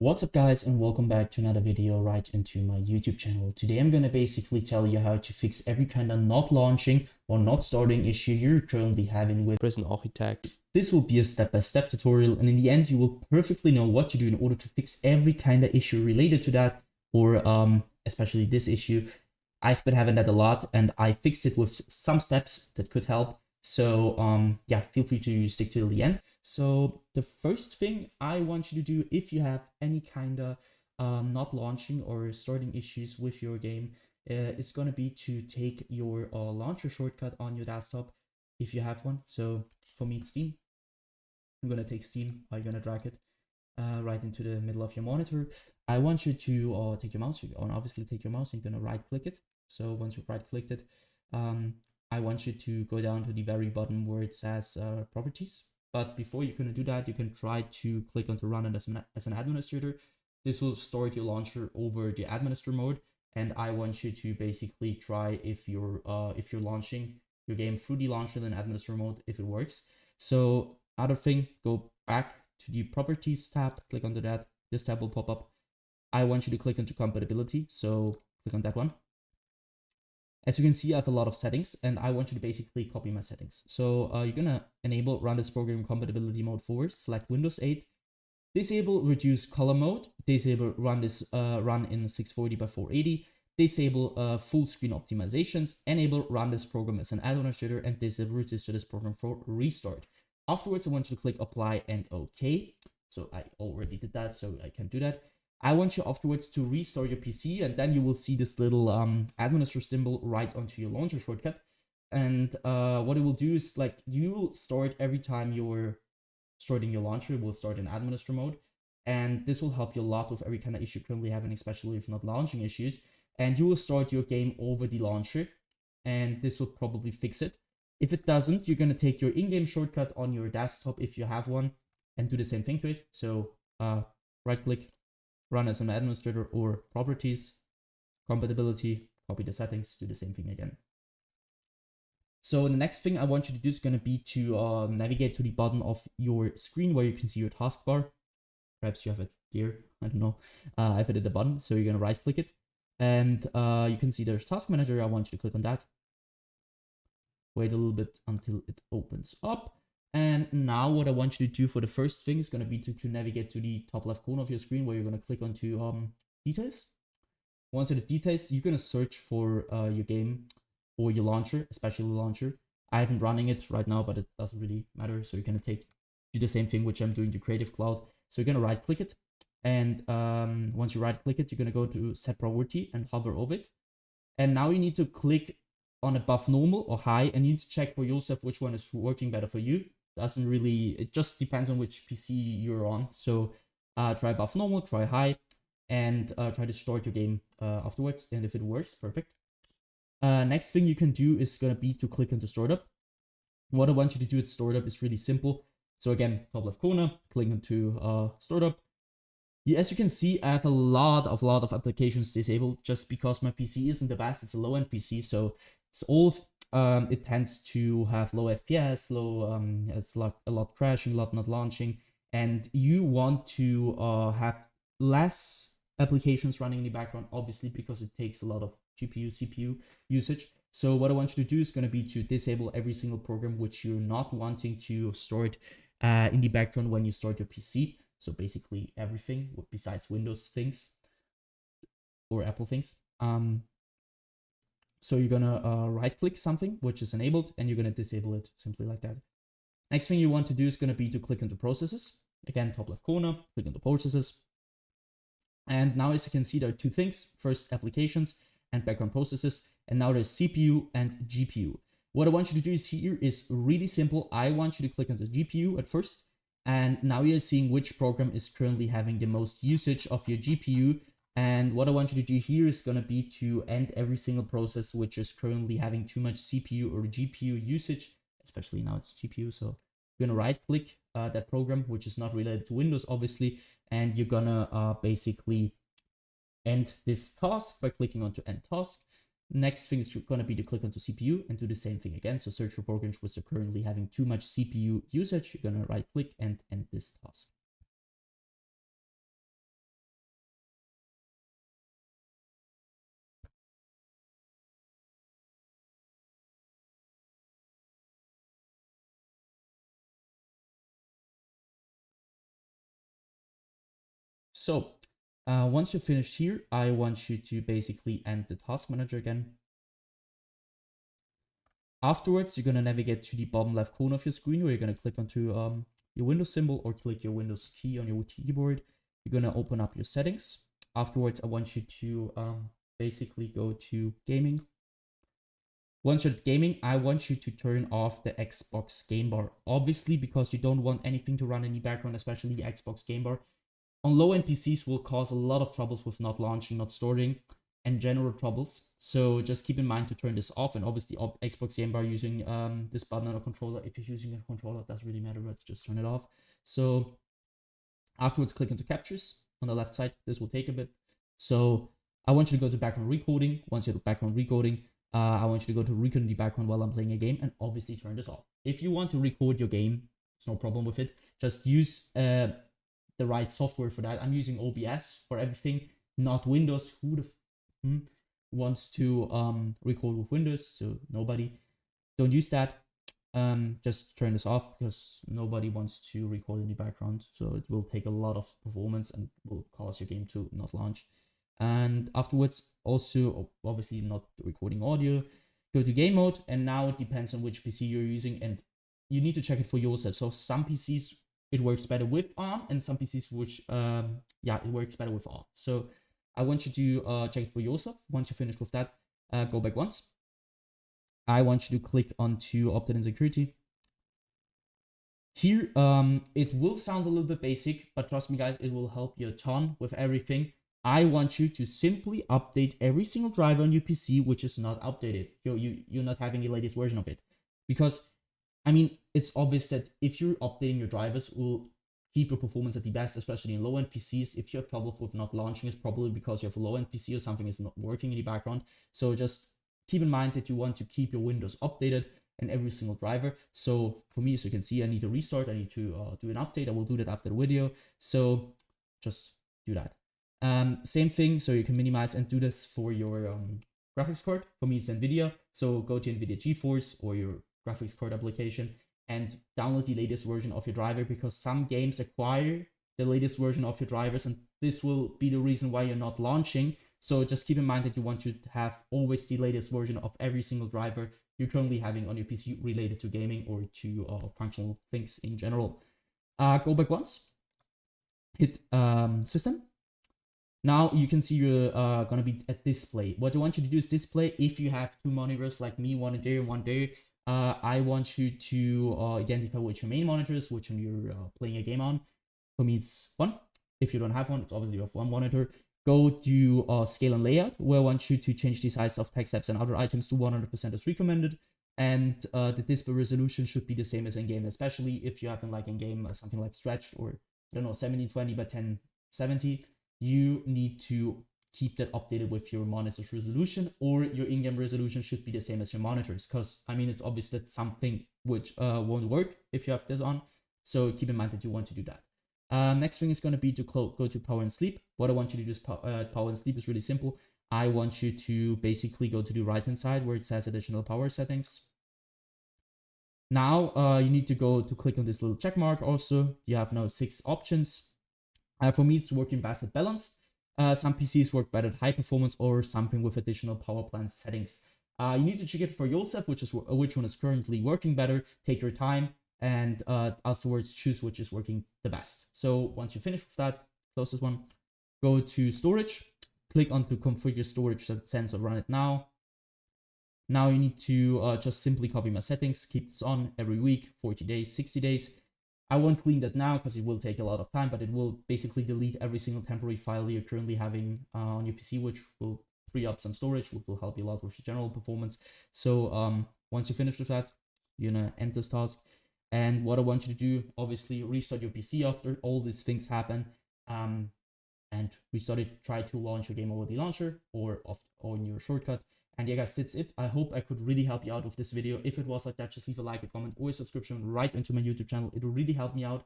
What's up guys, and welcome back to another video right into my YouTube channel. Today I'm going to basically tell you how to fix every kind of not launching or not starting issue you're currently having with Prison Architect. This will be a step-by-step tutorial, and in the end you will perfectly know what to do in order to fix every kind of issue related to that, or especially this issue. I've been having that a lot and I fixed it with some steps that could help. So yeah, feel free to stick to the end. So the first thing I want you to do, if you have any kind of not launching or starting issues with your game, is going to be to take your launcher shortcut on your desktop if you have one. So for me it's Steam. I'm going to take Steam. I'm going to drag it right into the middle of your monitor. I want you to take your mouse, and obviously take your mouse and you're going to right click it. So once you've right clicked it, I want you to go down to the very bottom where it says properties. But before you're going to do that, you can try to click on to run it as an administrator. This will start your launcher over the administrator mode. And I want you to basically try if you're launching your game through the launcher and administrator mode, if it works. So other thing, go back to the properties tab, click onto that. This tab will pop up. I want you to click onto compatibility. So click on that one. As you can see, I have a lot of settings and I want you to basically copy my settings. So you're gonna enable run this program compatibility mode forward, select Windows 8, disable reduce color mode, disable run this run in 640 by 480, disable full screen optimizations, enable run this program as an administrator, and disable register this program for restart. Afterwards, I want you to click apply and OK. So I already did that, so I can do that. I want you afterwards to restart your PC, and then you will see this little administrator symbol right onto your launcher shortcut. And what it will do is, like, you will start every time you're starting your launcher, it will start in administrator mode. And this will help you a lot with every kind of issue you're currently having, especially if not launching issues. And you will start your game over the launcher, and this will probably fix it. If it doesn't, you're going to take your in-game shortcut on your desktop if you have one and do the same thing to it. So right click, run as an administrator, or properties, compatibility, copy the settings, do the same thing again. So the next thing I want you to do is going to be to navigate to the bottom of your screen where you can see your taskbar. Perhaps you have it here, I don't know. I have it at the bottom, so you're going to right click it. And you can see there's task manager. I want you to click on that. Wait a little bit until it opens up. And now what I want you to do for the first thing is going to be to navigate to the top left corner of your screen where you're going to click onto details. Once you're the details, you're going to search for your game or your launcher, especially the launcher. I haven't running it right now, but it doesn't really matter. So you're going to do the same thing, which I'm doing to Creative Cloud. So you're going to right click it. And once you right click it, you're going to go to set priority and hover over it. And now you need to click on above normal or high, and you need to check for yourself which one is working better for you. Doesn't really, it just depends on which PC you're on. So try above normal, try high, and try to start your game afterwards. And if it works, perfect. Next thing you can do is going to be to click into startup. What I want you to do at startup is really simple. So again, top left corner, click into startup. As you can see, I have a lot of applications disabled just because my PC isn't the best. It's a low-end PC, so it's old. It tends to have low FPS, it's like a lot crashing, a lot not launching, and you want to have less applications running in the background, obviously, because it takes a lot of GPU, CPU usage. So what I want you to do is going to be to disable every single program which you're not wanting to start in the background when you start your PC. So basically everything besides Windows things or Apple things. So you're gonna right click something which is enabled, and you're gonna disable it simply like that. Next thing you want to do is gonna be to click into processes. Again, top left corner, click into processes. And now as you can see, there are two things. First, applications and background processes. And now there's CPU and GPU. What I want you to do here is really simple. I want you to click onto GPU at first. And now you're seeing which program is currently having the most usage of your GPU. And what I want you to do here is going to be to end every single process which is currently having too much CPU or GPU usage, especially now it's GPU. So you're going to right click that program, which is not related to Windows, obviously. And you're going to basically end this task by clicking onto end task. Next thing is going to be to click onto CPU and do the same thing again. So search for programs which are currently having too much CPU usage. You're going to right click and end this task. So once you're finished here, I want you to basically end the task manager again. Afterwards, you're going to navigate to the bottom left corner of your screen where you're going to click onto your Windows symbol or click your Windows key on your keyboard. You're going to open up your settings. Afterwards, I want you to basically go to gaming. Once you're at gaming, I want you to turn off the Xbox game bar. Obviously, because you don't want anything to run in the background, especially the Xbox game bar. On low-end PCs will cause a lot of troubles with not launching, not storing, and general troubles. So just keep in mind to turn this off. And obviously, Xbox game bar using this button on a controller. If you're using a controller, it doesn't really matter, but just turn it off. So afterwards, click into captures on the left side. This will take a bit. So I want you to go to background recording. Once you're at background recording, I want you to go to record the background while I'm playing a game and obviously turn this off. If you want to record your game, it's no problem with it. Just use the right software for that. I'm using OBS for everything, not Windows. Who the wants to record with Windows? So nobody. Don't use that. Just turn this off because nobody wants to record in the background. So it will take a lot of performance and will cause your game to not launch. And afterwards, also obviously not recording audio, go to game mode. And now it depends on which PC you're using and you need to check it for yourself. So some PCs, it works better with on and some PCs which, it works better with off. So I want you to check it for yourself. Once you're finished with that, go back once. I want you to click onto opt-in security. Here, it will sound a little bit basic, but trust me guys, it will help you a ton with everything. I want you to simply update every single driver on your PC which is not updated. You're not having the latest version of it. Because, I mean, it's obvious that if you're updating your drivers, it will keep your performance at the best, especially in low-end PCs. If you have trouble with not launching, it's probably because you have a low-end PC or something is not working in the background. So just keep in mind that you want to keep your Windows updated and every single driver. So for me, as you can see, I need to restart. I need to do an update. I will do that after the video. So just do that. Same thing, so you can minimize and do this for your graphics card. For me, it's NVIDIA. So go to NVIDIA GeForce or your graphics card application and download the latest version of your driver because some games acquire the latest version of your drivers and this will be the reason why you're not launching. So just keep in mind that you want to have always the latest version of every single driver you're currently having on your PC related to gaming or to functional things in general. Go back once, hit system. Now you can see you're gonna be at display. What I want you to do is display. If you have two monitors like me, one there and one there, I want you to identify which your main monitor is, which one you're playing a game on. For me, it's one. If you don't have one, it's obviously you have one monitor. Go to scale and layout, where I want you to change the size of text apps and other items to 100% as recommended. And the display resolution should be the same as in-game, especially if you have like in-game something like stretched or I don't know 1720 by 1070. You need to keep that updated with your monitor's resolution, or your in-game resolution should be the same as your monitors. Because I mean, it's obvious that something which won't work if you have this on. So keep in mind that you want to do that. Next thing is going to be to go to power and sleep. What I want you to do is power and sleep is really simple. I want you to basically go to the right hand side where it says additional power settings. Now you need to go to click on this little check mark. Also, you have now 6 options. For me, it's working best at balanced. Some PCs work better at high performance or something with additional power plant settings. You need to check it for yourself, which one is currently working better. Take your time and afterwards choose which is working the best. So once you finish with that, close this one. Go to storage. Click on to configure storage sensor. Run it now. Now you need to just simply copy my settings. Keep this on every week, 40 days, 60 days. I won't clean that now because it will take a lot of time, but it will basically delete every single temporary file you're currently having on your PC, which will free up some storage, which will help you a lot with your general performance. So once you finish with that, you're gonna end this task. And what I want you to do, obviously restart your PC after all these things happen, and restart it. Try to launch your game over the launcher or in your shortcut. And yeah guys, that's it. I hope I could really help you out with this video. If it was like that, just leave a like, a comment, or a subscription right into my YouTube channel. It will really help me out.